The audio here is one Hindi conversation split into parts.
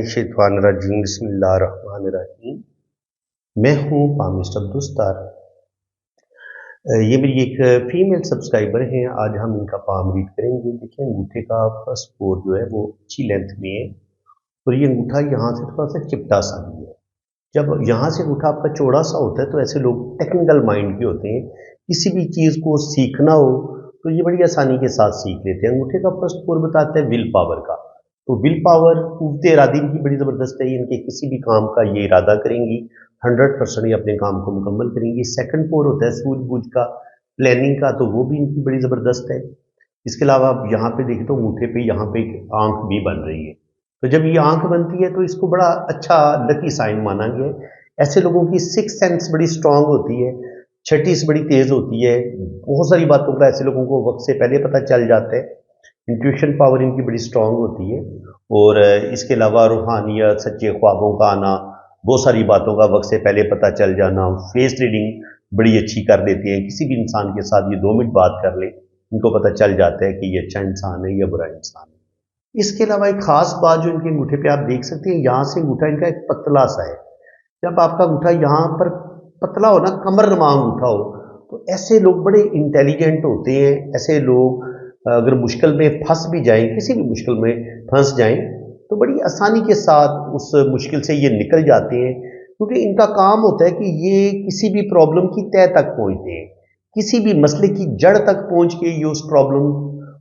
शैतानिर्रजीम, बिस्मिल्लाहिर्रहमानिर्रहीम। मैं हूँ पामिस्ट अब्दुस्तार। ये मेरी एक फीमेल सब्सक्राइबर हैं। आज हम इनका पाम रीड करेंगे। देखिए, अंगूठे का फर्स्ट पोर जो है वो अच्छी लेंथ में है और ये अंगूठा यहाँ से थोड़ा सा चिपटा सा भी है। जब यहाँ से अंगूठा आपका चौड़ा सा होता है तो ऐसे लोग टेक्निकल माइंड के होते हैं। किसी भी चीज़ को सीखना हो तो ये बड़ी आसानी के साथ सीख लेते हैं। अंगूठे का फर्स्ट पोर बताता है विल पावर का। तो विल पावर, कुव्वत इरादी इनकी बड़ी ज़बरदस्त है। इनके किसी भी काम का ये इरादा करेंगी 100% ये अपने काम को मुकम्मल करेंगी। सेकंड पोर होता है सूझबूझ का, प्लानिंग का, तो वो भी इनकी बड़ी ज़बरदस्त है। इसके अलावा आप यहाँ पे देखें तो अंगूठे पे यहाँ पे एक आंख भी बन रही है। तो जब ये आंख बनती है तो इसको बड़ा अच्छा लकी साइन माना गया है। ऐसे लोगों की सिक्स सेंस बड़ी स्ट्रांग होती है, छठीस बड़ी तेज होती है। बहुत सारी बातों का ऐसे लोगों को वक्त से पहले पता चल जाता है। इंट्यूशन पावर इनकी बड़ी स्ट्रांग होती है। और इसके अलावा रूहानियत, सच्चे ख्वाबों का आना, बहुत सारी बातों का वक्त से पहले पता चल जाना। फेस रीडिंग बड़ी अच्छी कर देते हैं। किसी भी इंसान के साथ ये 2 मिनट बात कर ले, इनको पता चल जाता है कि ये अच्छा इंसान है या बुरा इंसान है। इसके अलावा एक खास बात जो इनके अंगूठे पे आप देख सकते हैं, यहाँ से अंगूठा इनका एक पतला सा है। जब आपका अंगूठा यहाँ पर पतला हो ना, कमर नमा अंगूठा हो, तो ऐसे लोग बड़े इंटेलिजेंट होते हैं। ऐसे लोग अगर मुश्किल में फंस भी जाएं, किसी भी मुश्किल में फंस जाएं, तो बड़ी आसानी के साथ उस मुश्किल से ये निकल जाते हैं। क्योंकि इनका काम होता है कि ये किसी भी प्रॉब्लम की तह तक पहुंचते हैं। किसी भी मसले की जड़ तक पहुंच के ये उस प्रॉब्लम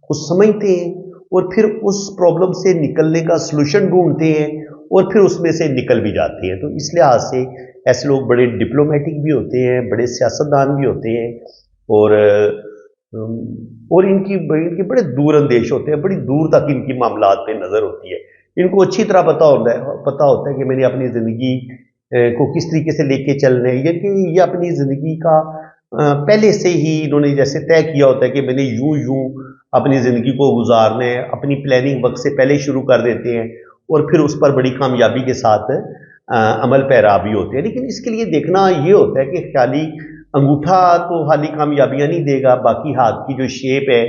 को समझते हैं और फिर उस प्रॉब्लम से निकलने का सलूशन ढूंढते हैं और फिर उसमें से निकल भी जाते हैं। तो इस लिहाज से ऐसे लोग बड़े डिप्लोमेटिक भी होते हैं, बड़े सियासतदान भी होते हैं और इनकी बड़े दूर अंदेश होते हैं। बड़ी दूर तक इनकी मामलात पे नज़र होती है। इनको अच्छी तरह पता होता है कि मैंने अपनी ज़िंदगी को किस तरीके से लेके चलना है। ये अपनी ज़िंदगी का पहले से ही इन्होंने जैसे तय किया होता है कि मैंने यूं यूं अपनी ज़िंदगी को गुजारना है। अपनी प्लानिंग वक्त से पहले शुरू कर देते हैं और फिर उस पर बड़ी कामयाबी के साथ अमल पैरा भी होते हैं। लेकिन इसके लिए देखना ये होता है कि खाली अंगूठा तो खाली कामयाबियां नहीं देगा, बाकी हाथ की जो शेप है,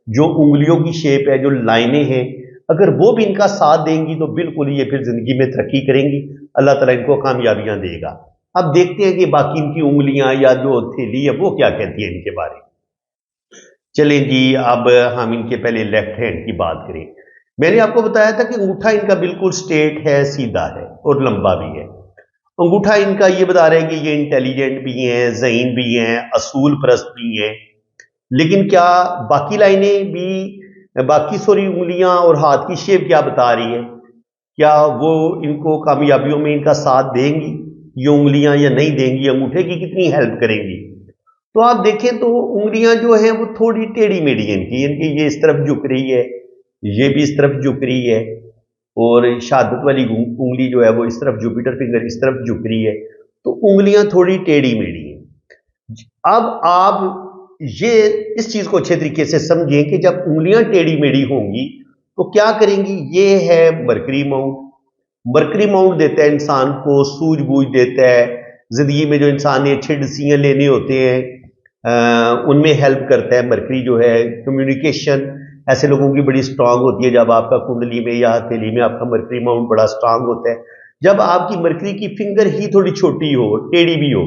जो उंगलियों की शेप है, जो लाइनें हैं, अगर वो भी इनका साथ देंगी तो बिल्कुल ये फिर जिंदगी में तरक्की करेंगी। अल्लाह ताला इनको कामयाबियां देगा। अब देखते हैं कि बाकी इनकी उंगलियां या जो थैली है वो क्या कहती है इनके बारे में। चलें जी, अब हम इनके पहले लेफ्ट हैंड की बात करें। मैंने आपको बताया था कि अंगूठा इनका बिल्कुल स्ट्रेट है, सीधा है और लंबा भी है। अंगूठा इनका ये बता रहा है कि ये इंटेलिजेंट भी हैं, ज़हीन भी हैं, असूल परस्त भी हैं। लेकिन क्या बाकी लाइनें भी, बाकी सॉरी उंगलियां और हाथ की शेप क्या बता रही है? क्या वो इनको कामयाबियों में इनका साथ देंगी ये उंगलियां या नहीं देंगी? अंगूठे की कितनी हेल्प करेंगी? तो आप देखें तो उंगलियां जो है वो थोड़ी टेढ़ी मेढ़ी इनकी ये इस तरफ झुक रही है, ये भी इस तरफ झुक रही है और शहादत वाली उंगली जो है वो इस तरफ, जुपिटर फिंगर इस तरफ झुक रही है। तो उंगलियां थोड़ी टेढ़ी मेढ़ी हैं। अब आप ये इस चीज को अच्छे तरीके से समझें कि जब उंगलियां टेढ़ी मेढ़ी होंगी तो क्या करेंगी। ये है मरकरी माउंट। मरकरी माउंट देता है इंसान को सूझबूझ, देता है जिंदगी में जो इंसान ने अच्छे डिसीजन लेने होते हैं उनमें हेल्प करता है। मरकरी जो है कम्युनिकेशन ऐसे लोगों की बड़ी स्ट्रांग होती है। जब आपका कुंडली में या हथेली में आपका मरकरी माउंट बड़ा स्ट्रांग होता है, जब आपकी मरकरी की फिंगर ही थोड़ी छोटी हो, टेढ़ी भी हो,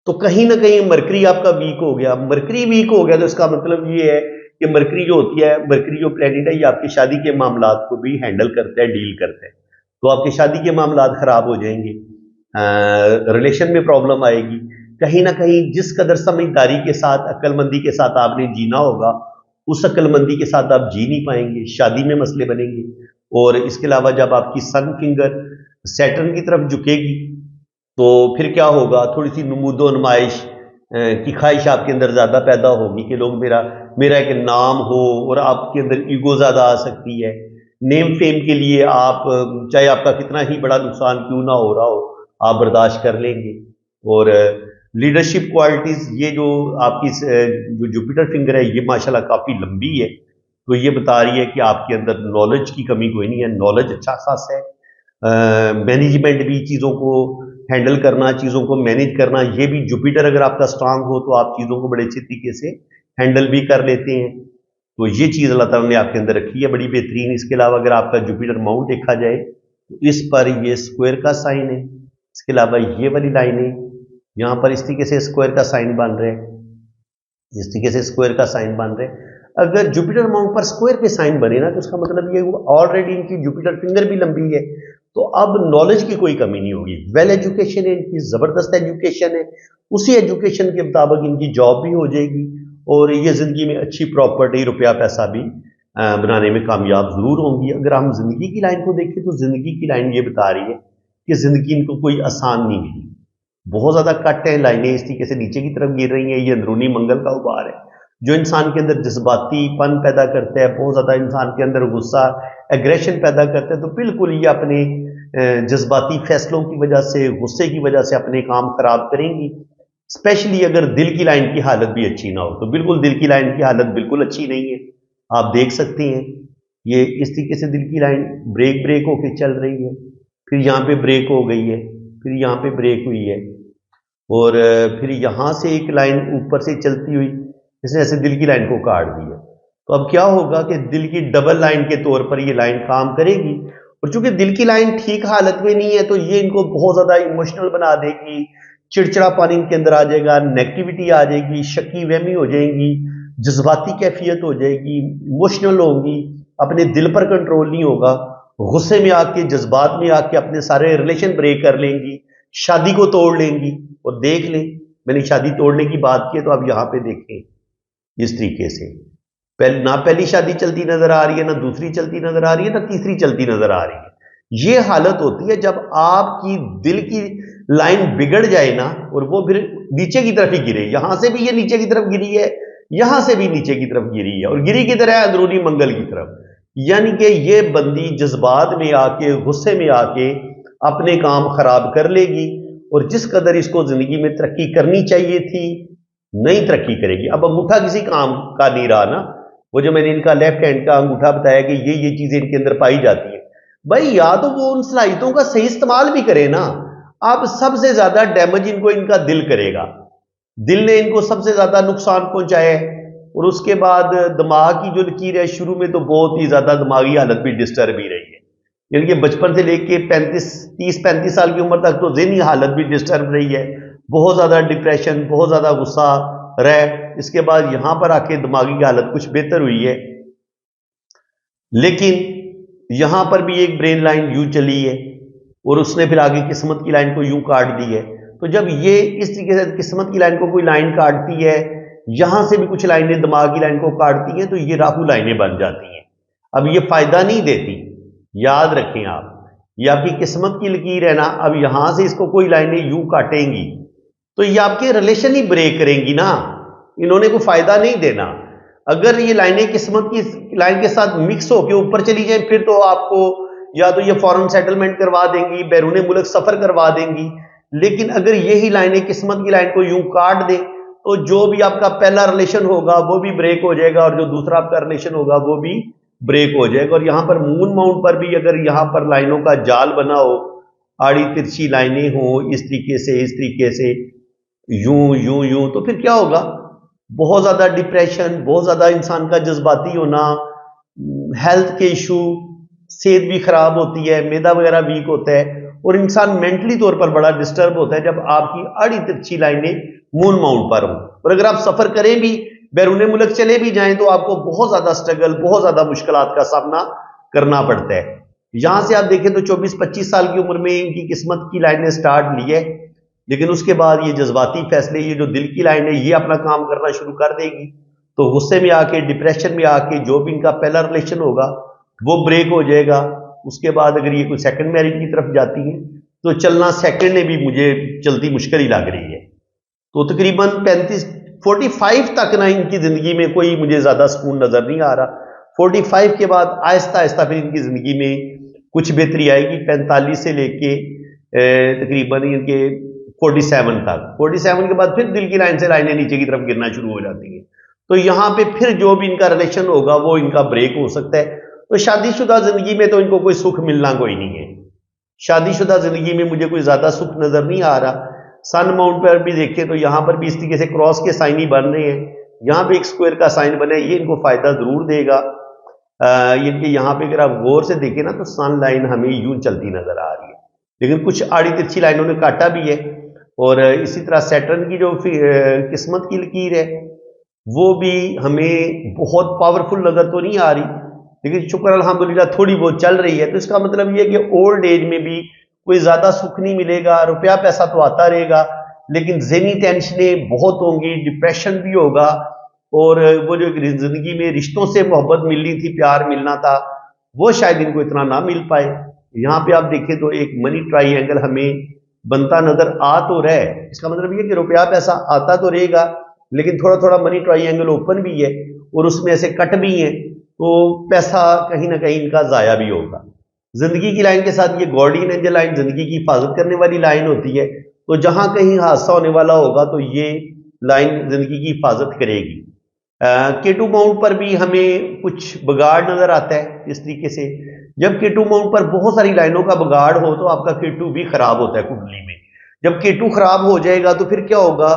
तो कहीं ना कहीं मरकरी आपका वीक हो गया। मरकरी वीक हो गया तो इसका मतलब ये है कि मरकरी जो होती है, मरकरी जो प्लेनेट है, ये आपकी शादी के मामलात को भी हैंडल करता है, डील करता है। तो आपकी शादी के मामलात खराब हो जाएंगे, रिलेशन में प्रॉब्लम आएगी। कहीं ना कहीं जिस कदर समझदारी के साथ, अक्लमंदी के साथ आपने जीना होगा, उस अक्लमंदी के साथ आप जी नहीं पाएंगे, शादी में मसले बनेंगे। और इसके अलावा जब आपकी सन फिंगर सैटर्न की तरफ झुकेगी तो फिर क्या होगा, थोड़ी सी नमूदो नुमाइश की ख्वाहिश आपके अंदर ज़्यादा पैदा होगी कि लोग मेरा एक नाम हो, और आपके अंदर ईगो ज़्यादा आ सकती है। नेम फेम के लिए आप चाहे आपका कितना ही बड़ा नुकसान क्यों ना हो रहा हो, आप बर्दाश्त कर लेंगे। और लीडरशिप क्वालिटीज़, ये जो आपकी जो जुपिटर फिंगर है ये माशाल्लाह काफ़ी लंबी है, तो ये बता रही है कि आपके अंदर नॉलेज की कमी कोई नहीं है, नॉलेज अच्छा खासा है। मैनेजमेंट भी चीज़ों को हैंडल करना, चीज़ों को मैनेज करना, ये भी जुपिटर अगर आपका स्ट्रांग हो तो आप चीज़ों को बड़े अच्छे तरीके से हैंडल भी कर लेते हैं। तो ये चीज़ अल्लाह ताला ने आपके अंदर रखी है बड़ी बेहतरीन। इसके अलावा अगर आपका जुपिटर माउंट देखा जाए तो इस पर ये स्क्वायर का साइन है। इसके अलावा ये वाली लाइन है, यहाँ पर इस तरीके से स्क्वायर का साइन बन रहा है, इस तरीके से स्क्वायर का साइन बन रहा है। अगर जुपिटर माउंट पर स्क्वायर के साइन बने ना तो उसका मतलब ये ऑलरेडी इनकी जुपिटर फिंगर भी लंबी है, तो अब नॉलेज की कोई कमी नहीं होगी। वेल एजुकेशन है इनकी, जबरदस्त एजुकेशन है, उसी एजुकेशन के मुताबिक इनकी जॉब भी हो जाएगी और ये जिंदगी में अच्छी प्रॉपर्टी, रुपया पैसा भी बनाने में कामयाब जरूर होंगी। अगर हम जिंदगी की लाइन को देखें तो जिंदगी की लाइन ये बता रही है कि जिंदगी इनको कोई आसान नहीं है, बहुत ज्यादा कट है, लाइनें इस तरीके से नीचे की तरफ गिर रही हैं। ये अंदरूनी मंगल का उबार है जो इंसान के अंदर जज्बातीपन पैदा करता है, बहुत ज्यादा इंसान के अंदर गुस्सा, एग्रेशन पैदा करता है। तो बिल्कुल ये अपने जज्बाती फैसलों की वजह से, गुस्से की वजह से अपने काम खराब करेंगी, स्पेशली अगर दिल की लाइन की हालत भी अच्छी ना हो। तो बिल्कुल दिल की लाइन की हालत बिल्कुल अच्छी नहीं है, आप देख सकते हैं ये इस तरीके से दिल की लाइन ब्रेक होके चल रही है, फिर यहाँ पे ब्रेक हो गई है, फिर यहाँ पे ब्रेक हुई है और फिर यहाँ से एक लाइन ऊपर से चलती हुई इसने ऐसे दिल की लाइन को काट दिया। तो अब क्या होगा कि दिल की डबल लाइन के तौर पर ये लाइन काम करेगी और चूंकि दिल की लाइन ठीक हालत में नहीं है तो ये इनको बहुत ज्यादा इमोशनल बना देगी, चिड़चिड़ापन इनके अंदर आ जाएगा, नेगेटिविटी आ जाएगी, शक्की वहमी हो जाएंगी, जज्बाती कैफियत हो जाएगी, इमोशनल होंगी, अपने दिल पर कंट्रोल नहीं होगा, गुस्से में आके, जज्बात में आके अपने सारे रिलेशन ब्रेक कर लेंगी, शादी को तोड़ लेंगी। और देख लें, मैंने शादी तोड़ने की बात की है तो आप यहां पे देखें इस तरीके से ना पहली शादी चलती नजर आ रही है, ना दूसरी चलती नजर आ रही है, ना तीसरी चलती नजर आ रही है। ये हालत होती है जब आपकी दिल की लाइन बिगड़ जाए ना और वो फिर नीचे की तरफ ही गिरे। यहां से भी ये नीचे की तरफ गिरी है, यहां से भी नीचे की तरफ गिरी है और गिरी की तरह अंदरूनी मंगल की तरफ। यानी कि ये बंदी जज्बात में आके, गुस्से में आके अपने काम खराब कर लेगी और जिस कदर इसको जिंदगी में तरक्की करनी चाहिए थी नहीं तरक्की करेगी। अब अंगूठा किसी काम का नहीं रहा ना, वो जो मैंने इनका लेफ्ट हैंड का अंगूठा बताया कि ये चीजें इनके अंदर पाई जाती है, भाई या तो वो उन सलाहियतों का सही इस्तेमाल भी करे ना। अब सबसे ज्यादा डैमेज इनको इनका दिल करेगा, दिल ने इनको सबसे ज्यादा नुकसान पहुंचाया है और उसके बाद दिमाग की जो लकीर है, शुरू में तो बहुत ही ज्यादा दिमागी हालत भी डिस्टर्ब ही रही है, यानी कि बचपन से लेके 30-35 साल की उम्र तक तो ज़हनी हालत भी डिस्टर्ब रही है, बहुत ज़्यादा डिप्रेशन, बहुत ज़्यादा गुस्सा रहे। इसके बाद यहां पर आके दिमागी हालत कुछ बेहतर हुई है, लेकिन यहां पर भी एक ब्रेन लाइन यूं चली है और उसने फिर आगे किस्मत की लाइन को यूं काट दी है। तो जब ये इस तरीके से किस्मत की लाइन को कोई लाइन काटती है, यहां से भी कुछ लाइनें दिमाग की लाइन को काटती हैं, तो ये राहु लाइनें बन जाती हैं। अब ये फायदा नहीं देती, याद रखें आप, ये आपकी किस्मत की लकीर है ना। अब यहां से इसको कोई लाइनें यूं काटेंगी तो ये आपके रिलेशन ही ब्रेक करेंगी ना, इन्होंने कोई फायदा नहीं देना। अगर ये लाइनें किस्मत की लाइन के साथ मिक्स होकर ऊपर चली जाए फिर तो आपको या तो ये फॉरेन सेटलमेंट करवा देंगी, बैरूने मुल्क सफर करवा देंगी। लेकिन अगर यही लाइनें किस्मत की लाइन को यूं काट दें तो जो भी आपका पहला रिलेशन होगा वो भी ब्रेक हो जाएगा और जो दूसरा आपका रिलेशन होगा वो भी ब्रेक हो जाएगा। और यहां पर मून माउंट पर भी अगर यहां पर लाइनों का जाल बना हो, आड़ी तिरछी लाइनें हो इस तरीके से यूं यूं यूं, तो फिर क्या होगा, बहुत ज्यादा डिप्रेशन, बहुत ज्यादा इंसान का जज्बाती होना, हेल्थ के इशू, सेहत भी खराब होती है, मैदा वगैरह वीक होता है और इंसान मेंटली तौर पर बड़ा डिस्टर्ब होता है जब आपकी आड़ी तिरछी लाइनें मून माउंट पर हो। और अगर आप सफर करें भी, बैरूने मुल्क चले भी जाएं तो आपको बहुत ज्यादा स्ट्रगल, बहुत ज्यादा मुश्किलात का सामना करना पड़ता है। यहां से आप देखें तो 24-25 साल की उम्र में इनकी किस्मत की लाइनें स्टार्ट ली है, लेकिन उसके बाद ये जज्बाती फैसले, ये जो दिल की लाइन है, ये अपना काम करना शुरू कर देगी। तो गुस्से में आके, डिप्रेशन में आके जो भी इनका पहला रिलेशन होगा वो ब्रेक हो जाएगा। उसके बाद अगर ये कोई सेकंड मैरिज की तरफ जाती है तो चलना सेकंड में भी मुझे चलती मुश्किल ही लग रही है। तो तकरीबन 45 तक ना इनकी जिंदगी में कोई मुझे ज्यादा सुकून नजर नहीं आ रहा। 45 के बाद आहिस्ता आहिस्ता फिर इनकी जिंदगी में कुछ बेहतरी आएगी। 45 से लेके तकरीबन इनके 47 तक, 47 के बाद फिर दिल की लाइन से लाइनें नीचे की तरफ गिरना शुरू हो जाती है। तो यहां पे फिर जो भी इनका रिलेशन होगा वो इनका ब्रेक हो सकता है। तो शादीशुदा जिंदगी में तो इनको कोई सुख मिलना कोई नहीं है। शादीशुदा जिंदगी में मुझे कोई ज्यादा सुख नजर नहीं आ रहा। सन माउंट पर भी देखें तो यहां पर भी इस तरीके से क्रॉस के साइन ही बन रहे हैं, यहां पे एक स्क्वायर का साइन बना है, ये इनको फायदा जरूर देगा। ये यहाँ पे अगर आप गौर से देखें ना तो सन लाइन हमें यूं चलती नजर आ रही है, लेकिन कुछ आड़ी तिरछी लाइनों ने काटा भी है। और इसी तरह सैटर्न की जो किस्मत की लकीर है वो भी हमें बहुत पावरफुल नजर तो नहीं आ रही, लेकिन शुक्र अल्हम्दुलिल्लाह थोड़ी बहुत चल रही है। तो इसका मतलब ये है कि ओल्ड एज में भी कोई ज्यादा सुख नहीं मिलेगा, रुपया पैसा तो आता रहेगा लेकिन ज़हनी टेंशनें बहुत होंगी, डिप्रेशन भी होगा। और वो जो जिंदगी में रिश्तों से मोहब्बत मिलनी थी, प्यार मिलना था, वो शायद इनको इतना ना मिल पाए। यहाँ पे आप देखें तो एक मनी ट्राइएंगल हमें बनता नजर आ तो रहा है, इसका मतलब ये कि रुपया पैसा आता तो रहेगा लेकिन थोड़ा थोड़ा मनी ट्राइएंगल ओपन भी है और उसमें ऐसे कट भी हैं, तो पैसा कहीं ना कहीं इनका जाया भी होगा। जिंदगी की लाइन के साथ ये गार्डियन एंजल लाइन जिंदगी की हिफाजत करने वाली लाइन होती है, तो जहां कहीं हादसा होने वाला होगा तो ये लाइन जिंदगी की हिफाजत करेगी। केटू माउंट पर भी हमें कुछ बिगाड़ नजर आता है इस तरीके से। जब केटू माउंट पर बहुत सारी लाइनों का बिगाड़ हो तो आपका केटू भी खराब होता है कुंडली में। जब केटू खराब हो जाएगा तो फिर क्या होगा,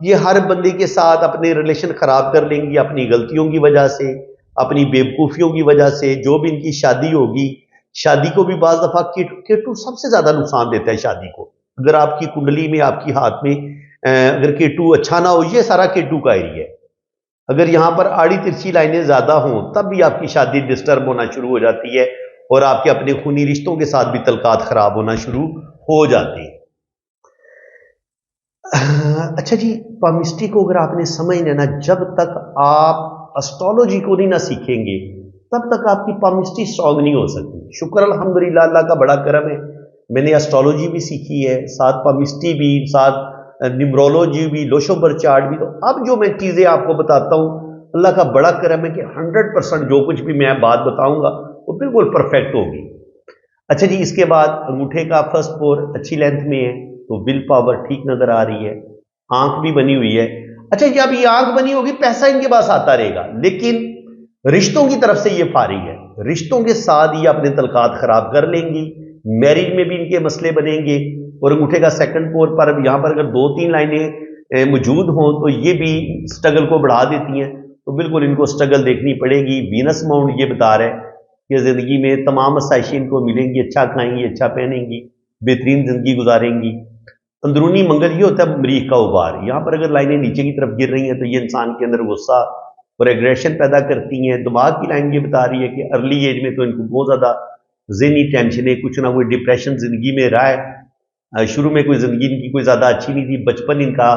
ये हर बंदे के साथ अपने रिलेशन खराब कर लेंगी अपनी गलतियों की वजह से, अपनी बेवकूफियों की वजह से। जो भी इनकी शादी होगी, शादी को भी बाज दफा केटू सबसे ज्यादा नुकसान देता है शादी को। अगर आपकी कुंडली में, आपकी हाथ में अगर केटू अच्छा ना हो, ये सारा केटू का एरिया है। अगर यहां पर आड़ी तिरछी लाइनें ज्यादा हों तब भी आपकी शादी डिस्टर्ब होना शुरू हो जाती है और आपके अपने खूनी रिश्तों के साथ भी तलकात खराब होना शुरू हो जाती है। अच्छा जी, पामिस्ट्री को अगर आपने समझना ना, जब तक आप एस्ट्रोलॉजी को नहीं ना सीखेंगे तब तक आपकी पामिस्ट्री स्ट्रांग नहीं हो सकती। शुक्र अल्हम्दुलिल्लाह, अल्लाह का बड़ा करम है, मैंने एस्ट्रोलॉजी भी सीखी है, साथ पामिस्ट्री भी, साथ न्यूमरोलॉजी भी, लोशोबर चार्ट भी। तो अब जो मैं चीजें आपको बताता हूं, अल्लाह का बड़ा करम है कि 100% जो कुछ भी मैं बात बताऊंगा वो बिल्कुल परफेक्ट होगी। अच्छा जी, इसके बाद अंगूठे का फर्स्ट पोर अच्छी लेंथ में है तो विल पावर ठीक नजर आ रही है, आंख भी बनी हुई है। अच्छा, जब ये आंख बनी होगी पैसा इनके पास आता रहेगा, लेकिन रिश्तों की तरफ से ये फारिग है। रिश्तों के साथ ये अपने तलकात खराब कर लेंगी, मैरिज में भी इनके मसले बनेंगे। और अंगूठे का सेकंड पोर पर यहां पर अगर 2-3 लाइनें मौजूद हों तो ये भी स्ट्रगल को बढ़ा देती हैं, तो बिल्कुल इनको स्ट्रगल देखनी पड़ेगी। वीनस माउंट ये बता रहा है कि जिंदगी में तमाम आसाइशें इनको मिलेंगी, अच्छा खाएंगी, अच्छा पहनेंगी, बेहतरीन जिंदगी गुजारेंगी। अंदरूनी मंगल ये होता है मरीख का उबार। यहाँ पर अगर लाइनें नीचे की तरफ गिर रही हैं तो ये इंसान के अंदर गुस्सा और एग्रेशन पैदा करती हैं। दिमाग की लाइन ये बता रही है कि अर्ली एज में तो इनको बहुत ज्यादा ज़हनी टेंशन है, कुछ ना कोई डिप्रेशन जिंदगी में रहा है। शुरू में कोई जिंदगी इनकी कोई ज्यादा अच्छी नहीं थी, बचपन इनका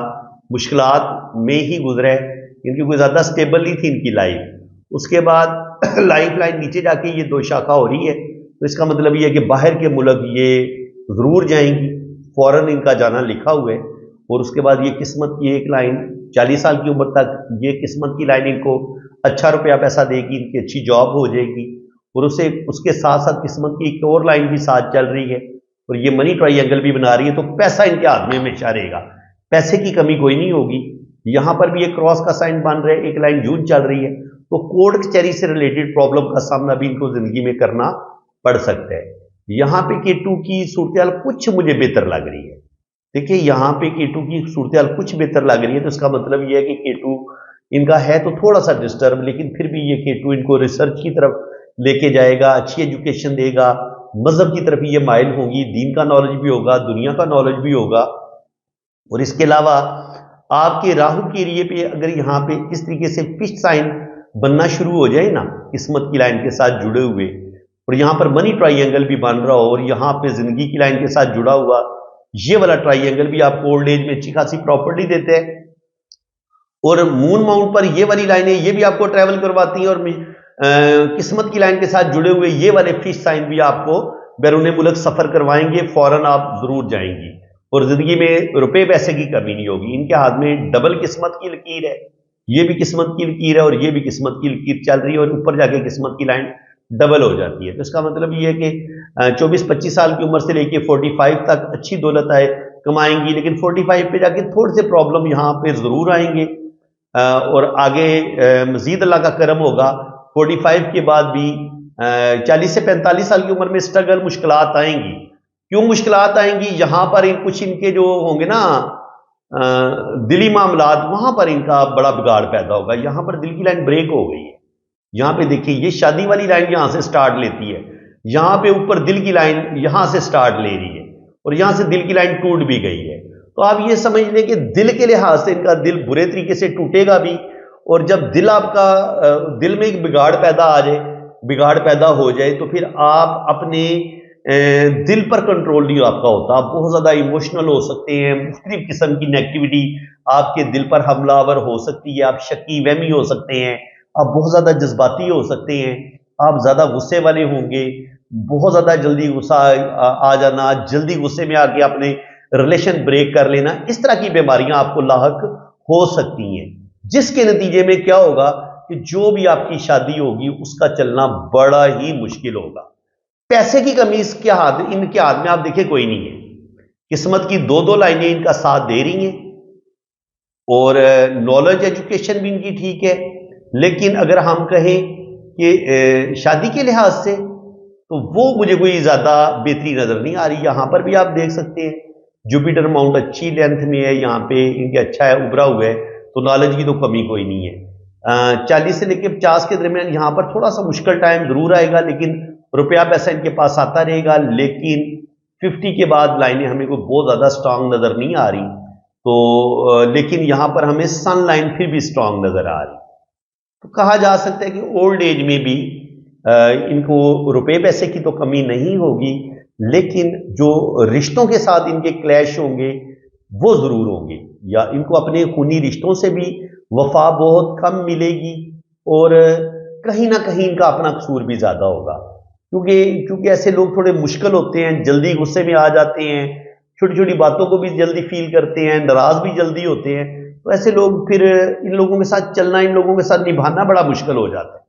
मुश्किलात में ही गुजरा है, इनकी कोई ज्यादा स्टेबल नहीं थी इनकी लाइफ। उसके बाद लाइफ लाइन नीचे जाके ये 2 शाखा हो रही है, तो इसका मतलब ये है कि बाहर के मुल्क ये जरूर जाएंगी, फॉरेन इनका जाना लिखा हुआ है। और उसके बाद ये किस्मत की एक लाइन 40 साल की उम्र तक ये किस्मत की लाइन इनको अच्छा रुपया पैसा देगी, इनकी अच्छी जॉब हो जाएगी। और उसे उसके साथ साथ किस्मत की एक और लाइन भी साथ चल रही है और ये मनी ट्राइएंगल भी बना रही है, तो पैसा इनके हाथ में हमेशा रहेगा, पैसे की कमी कोई नहीं होगी। यहां पर भी एक क्रॉस का साइन बन रहा है, एक लाइन यूं चल रही है, तो कोर्ट कचहरी से रिलेटेड प्रॉब्लम का सामना भी इनको जिंदगी में करना पड़ सकता है। यहां पे केटू की सूरत कुछ मुझे बेहतर लग रही है। देखिए, यहां पे केटू की सूरत कुछ बेहतर लग रही है, तो इसका मतलब यह है कि केटू इनका है तो थोड़ा सा डिस्टर्ब, लेकिन फिर भी ये केटू इनको रिसर्च की तरफ लेके जाएगा, अच्छी एजुकेशन देगा, मजहब की तरफ ये माइल होगी, दीन का नॉलेज भी होगा, दुनिया का नॉलेज भी होगा। और इसके अलावा आपके राहु के एरिए पे अगर यहाँ पे इस तरीके से फिश साइन बनना शुरू हो जाए ना, किस्मत की लाइन के साथ जुड़े हुए, और यहाँ पर मनी ट्राइएंगल भी बन रहा हो, और यहाँ पे जिंदगी की लाइन के साथ जुड़ा हुआ ये वाला ट्राइएंगल भी आपको ओल्ड एज में अच्छी खासी प्रॉपर्टी देते हैं। और मून माउंट पर ये वाली लाइनें ये भी आपको ट्रैवल करवाती हैं, और किस्मत की लाइन के साथ जुड़े हुए ये वाले फिश साइन भी आपको बैरून मुल्क सफर करवाएंगे, फौरन आप जरूर जाएंगी और जिंदगी में रुपए पैसे की कमी नहीं होगी। इनके हाथ में डबल किस्मत की लकीर है, ये भी किस्मत की लकीर है और ये भी किस्मत की लकीर चल रही है, और ऊपर जाके किस्मत की लाइन डबल हो जाती है। तो इसका मतलब ये है कि 24-25 साल की उम्र से लेके 45 तक अच्छी दौलत आए कमाएंगी, लेकिन 45 पे जाके थोड़े से प्रॉब्लम यहाँ पे जरूर आएंगे, और आगे मजीद अल्लाह का करम होगा। 45 के बाद भी 40 से 45 साल की उम्र में स्ट्रगल मुश्किलात आएंगी, क्यों मुश्किलात आएंगी? यहां पर कुछ इनके जो होंगे ना दिली मामलात, वहां पर इनका बड़ा बिगाड़ पैदा होगा। यहां पर दिल की लाइन ब्रेक हो गई है। यहां पे देखिए, ये शादी वाली लाइन यहां से स्टार्ट लेती है, यहां पे ऊपर दिल की लाइन यहां से स्टार्ट ले रही है और यहां से दिल की लाइन टूट भी गई है। तो आप ये समझ लें कि दिल के लिहाज से इनका दिल बुरे तरीके से टूटेगा भी। और जब दिल आपका दिल में एक बिगाड़ पैदा आ जाए, बिगाड़ पैदा हो जाए, तो फिर आप अपने दिल पर कंट्रोल नहीं आपका होता। आप बहुत ज्यादा इमोशनल हो सकते हैं, मुख्तलिफ किस्म की नेगेटिविटी आपके दिल पर हमलावर हो सकती है, आप शक्की वहमी हो सकते हैं, आप बहुत ज्यादा जज्बाती हो सकते हैं, आप ज्यादा गुस्से वाले होंगे, बहुत ज्यादा जल्दी गुस्सा आ जाना, जल्दी गुस्से में आके अपने रिलेशन ब्रेक कर लेना, इस तरह की बीमारियां आपको लाहक हो सकती हैं, जिसके नतीजे में क्या होगा कि जो भी आपकी शादी होगी उसका चलना बड़ा ही मुश्किल होगा। पैसे की कमी इनके हाथ में आप देखिए कोई नहीं है। किस्मत की दो दो लाइनें इनका साथ दे रही हैं और नॉलेज एजुकेशन भी इनकी ठीक है। लेकिन अगर हम कहें कि शादी के लिहाज से, तो वो मुझे कोई ज्यादा बेहतरी नजर नहीं आ रही। यहां पर भी आप देख सकते हैं जुपिटर माउंट अच्छी लेंथ में है, यहाँ पे इनके अच्छा है, उभरा हुआ है, तो नॉलेज की तो कमी कोई नहीं है। 40 से लेकर 50 के दरमियान यहाँ पर थोड़ा सा मुश्किल टाइम जरूर आएगा, लेकिन रुपया पैसा इनके पास आता रहेगा। लेकिन 50 के बाद लाइनें हमें को बहुत ज्यादा स्ट्रांग नजर नहीं आ रही। तो लेकिन यहां पर हमें सन लाइन फिर भी स्ट्रांग नजर आ रही। तो कहा जा सकता है कि ओल्ड एज में भी इनको रुपए पैसे की तो कमी नहीं होगी, लेकिन जो रिश्तों के साथ इनके क्लैश होंगे वो जरूर होंगे, या इनको अपने खूनी रिश्तों से भी वफा बहुत कम मिलेगी और कहीं ना कहीं इनका अपना कसूर भी ज्यादा होगा। क्योंकि ऐसे लोग थोड़े मुश्किल होते हैं, जल्दी गुस्से में आ जाते हैं, छोटी छोटी बातों को भी जल्दी फील करते हैं, नाराज भी जल्दी होते हैं। तो ऐसे लोग फिर इन लोगों के साथ चलना, इन लोगों के साथ निभाना बड़ा मुश्किल हो जाता है।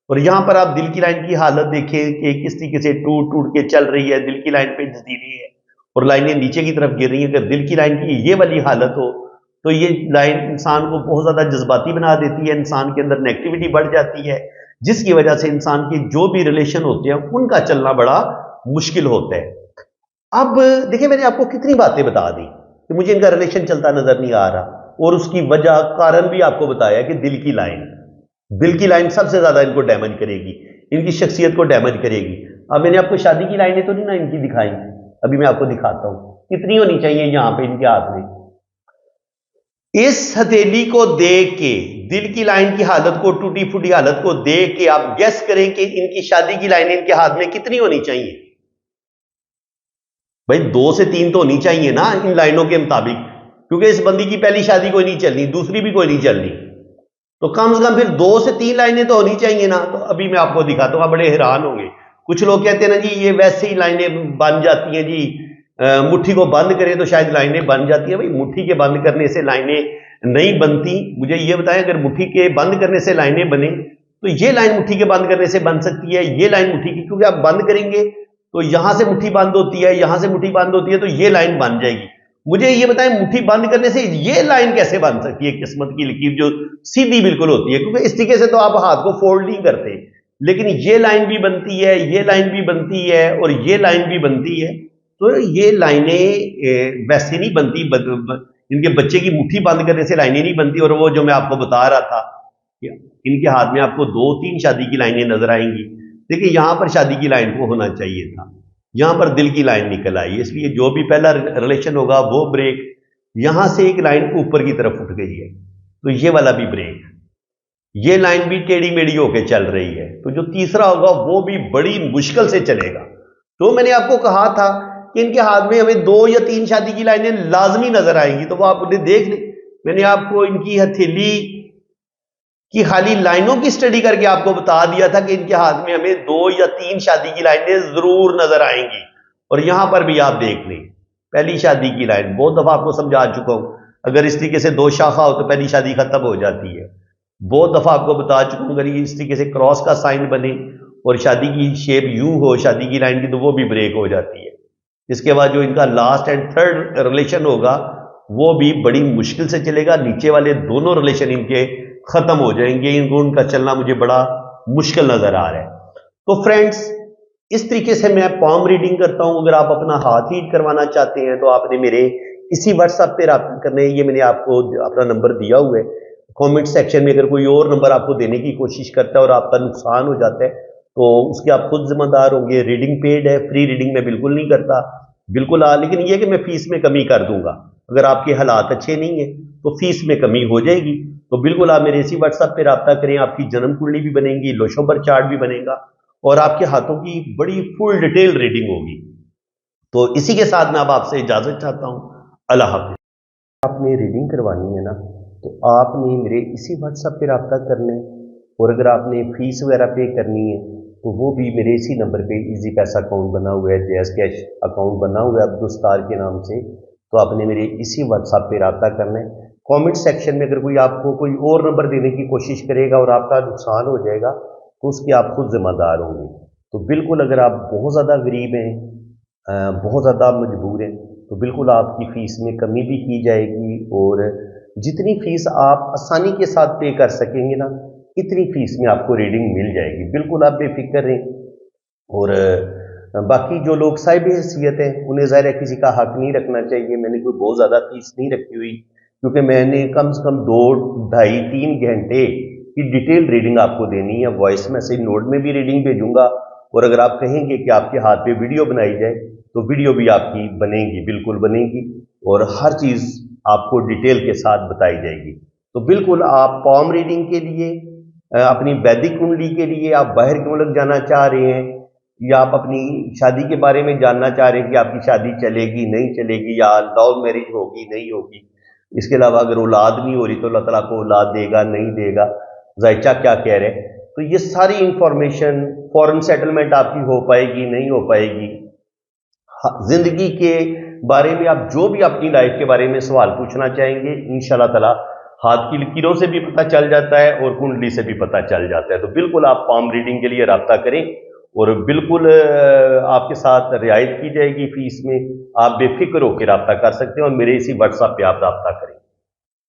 और यहां पर आप दिल की लाइन की हालत देखिए कि किस तरीके से टूट टूट के चल रही है, दिल की लाइन पे जदी रही है और लाइनें नीचे की तरफ गिर रही है। अगर दिल की लाइन की ये वाली हालत हो तो ये लाइन इंसान को बहुत ज्यादा जज्बाती बना देती है, इंसान के अंदर नेगेटिविटी बढ़ जाती है, जिसकी वजह से इंसान के जो भी रिलेशन होते हैं उनका चलना बड़ा मुश्किल होता है। अब देखिए, मैंने आपको कितनी बातें बता दी कि मुझे इनका रिलेशन चलता नजर नहीं आ रहा, और उसकी वजह कारण भी आपको बताया कि दिल की लाइन सबसे ज्यादा इनको डैमेज करेगी, इनकी शख्सियत को डैमेज करेगी। अब मैंने आपको शादी की लाइनें तो नहीं ना इनकी दिखाई, अभी मैं आपको दिखाता हूं कितनी होनी चाहिए यहां पे इनके हाथ में। इस हथेली को देख के, दिल की लाइन की हालत को, टूटी फूटी हालत को देख के आप गेस करें कि इनकी शादी की लाइनें इनके हाथ में कितनी होनी चाहिए। भाई 2 से 3 तो होनी चाहिए ना इन लाइनों के मुताबिक, क्योंकि इस बंदी की पहली शादी कोई नहीं चलनी, दूसरी भी कोई नहीं चलनी, तो कम से कम फिर 2 से 3 लाइनें तो होनी चाहिए ना। तो अभी मैं आपको दिखाता हूं, आप बड़े हैरान होंगे। कुछ लोग कहते हैं ना जी ये वैसे ही लाइनें बन जाती हैं जी, मुट्ठी को बंद करें तो शायद लाइनें बन जाती हैं। भाई मुट्ठी के बंद करने से लाइनें नहीं बनती। मुझे ये बताएं, अगर मुट्ठी के बंद करने से लाइनें बने तो ये लाइन मुट्ठी के बंद करने से बन सकती है, ये लाइन मुट्ठी की, क्योंकि आप बंद करेंगे तो यहां से मुट्ठी बंद होती है, यहां से मुट्ठी बंद होती है, तो ये लाइन बन जाएगी। मुझे ये बताएं, मुट्ठी बंद करने से ये लाइन कैसे बन सकती है, किस्मत की लकीर जो सीधी बिल्कुल होती है, क्योंकि इस तरीके से तो आप हाथ को फोल्ड नहीं करते, लेकिन ये लाइन भी बनती है, ये लाइन भी बनती है और ये लाइन भी बनती है। तो ये लाइनें वैसे नहीं बनती, इनके बच्चे की मुट्ठी बंद करने से लाइनें नहीं बनती। और वो जो मैं आपको बता रहा था कि इनके हाथ में आपको 2-3 शादी की लाइनें नजर आएंगी। देखिए यहां पर शादी की लाइन को होना चाहिए था, यहां पर दिल की लाइन निकल आई, इसलिए जो भी पहला रिलेशन होगा वो ब्रेक। यहां से एक लाइन ऊपर की तरफ उठ गई है तो ये वाला भी ब्रेक, ये लाइन भी टेढ़ी मेढ़ी होकर चल रही है, तो जो तीसरा होगा वो भी बड़ी मुश्किल से चलेगा। तो मैंने आपको कहा था कि इनके हाथ में हमें 2 या 3 शादी की लाइनें लाजमी नजर आएंगी, तो वो आप उन्हें देख लें। मैंने आपको इनकी हथेली की खाली लाइनों की स्टडी करके आपको बता दिया था कि इनके हाथ में हमें 2 या 3 शादी की लाइनें जरूर नजर आएंगी। और यहां पर भी आप देख लें, पहली शादी की लाइन बहुत दफा आपको समझा चुका हूं, अगर इस तरीके से 2 शाखा हो तो पहली शादी खत्म हो जाती है। बहुत दफा आपको बता चुका हूं, अगर इस तरीके से क्रॉस का साइन बने और शादी की शेप यूं हो शादी की लाइन की, तो वो भी ब्रेक हो जाती है। इसके बाद जो इनका लास्ट एंड थर्ड रिलेशन होगा वो भी बड़ी मुश्किल से चलेगा, नीचे वाले दोनों रिलेशन इनके खत्म हो जाएंगे, इनको उनका चलना मुझे बड़ा मुश्किल नजर आ रहा है। तो फ्रेंड्स, इस तरीके से मैं पॉम रीडिंग करता हूं। अगर आप अपना हाथ रीड करवाना चाहते हैं तो आपने मेरे इसी व्हाट्सएप पे रब्ता करना है। ये मैंने आपको अपना नंबर दिया हुआ है। कमेंट सेक्शन में अगर कोई और नंबर आपको देने की कोशिश करता है और आपका नुकसान हो जाता है तो उसके आप खुद जिम्मेदार होंगे। रीडिंग पेड है, फ्री रीडिंग मैं बिल्कुल नहीं करता। बिल्कुल लेकिन ये कि मैं फीस में कमी कर दूंगा। अगर आपके हालात अच्छे नहीं है तो फीस में कमी हो जाएगी। तो बिल्कुल आप मेरे इसी व्हाट्सएप पे रब्ता करें। आपकी जन्म कुंडली भी बनेगी, लोशोबर चार्ट भी बनेगा और आपके हाथों की बड़ी फुल डिटेल रीडिंग होगी। तो इसी के साथ मैं अब आपसे इजाजत चाहता हूं। अल्लाह हाफिज। आपने रीडिंग करवानी है ना तो आपने मेरे इसी व्हाट्सएप पे रब्ता करना है। और अगर आपने फीस वगैरह पे करनी है तो वो भी मेरे इसी नंबर पे इजी पैसा अकाउंट बना हुआ है, जैज़ कैश अकाउंट बना हुआ है अब्दुल सत्तार के नाम से। तो आपने मेरे इसी व्हाट्सएप पे रब्ता करना है। कमेंट सेक्शन में अगर कोई आपको कोई और नंबर देने की कोशिश करेगा और आपका नुकसान हो जाएगा तो उसके आप खुद जिम्मेदार होंगे। तो बिल्कुल अगर आप बहुत ज़्यादा गरीब हैं, बहुत ज़्यादा मजबूर हैं तो बिल्कुल आपकी फ़ीस में कमी भी की जाएगी। और जितनी फ़ीस आप आसानी के साथ पे कर सकेंगे ना इतनी फ़ीस में आपको रीडिंग मिल जाएगी। बिल्कुल आप बेफिक्र रहें। और बाकी जो लोग साहिब हैसियत हैं उन्हें ज़ाहिर है किसी का हक नहीं रखना चाहिए। मैंने कोई बहुत ज़्यादा फ़ीस नहीं रखी हुई क्योंकि मैंने कम से कम 2, ढाई, 3 घंटे की डिटेल रीडिंग आपको देनी है। वॉइस मैसेज नोट में भी रीडिंग भेजूंगा और अगर आप कहेंगे कि आपके हाथ पे वीडियो बनाई जाए तो वीडियो भी आपकी बनेगी, बिल्कुल बनेगी और हर चीज़ आपको डिटेल के साथ बताई जाएगी। तो बिल्कुल आप पॉम रीडिंग के लिए, अपनी वैदिक कुंडली के लिए, आप बाहर के मुल्क जाना चाह रहे हैं या आप अपनी शादी के बारे में जानना चाह रहे हैं कि आपकी शादी चलेगी नहीं चलेगी या लव मैरिज होगी नहीं होगी, इसके अलावा अगर औलाद नहीं हो रही तो अल्लाह ताला को औलाद देगा नहीं देगा, जायचा क्या कह रहे हैं, तो ये सारी इंफॉर्मेशन, फॉरेन सेटलमेंट आपकी हो पाएगी नहीं हो पाएगी, जिंदगी के बारे में आप जो भी अपनी लाइफ के बारे में सवाल पूछना चाहेंगे इंशाल्लाह ताला हाथ की लकीरों से भी पता चल जाता है और कुंडली से भी पता चल जाता है। तो बिल्कुल आप पॉम रीडिंग के लिए रब्ता करें और बिल्कुल आपके साथ रियायत की जाएगी फीस में। आप बेफिक्र होकर रब्ता कर सकते हैं और मेरे इसी व्हाट्सएप पे आप रब्ता करें।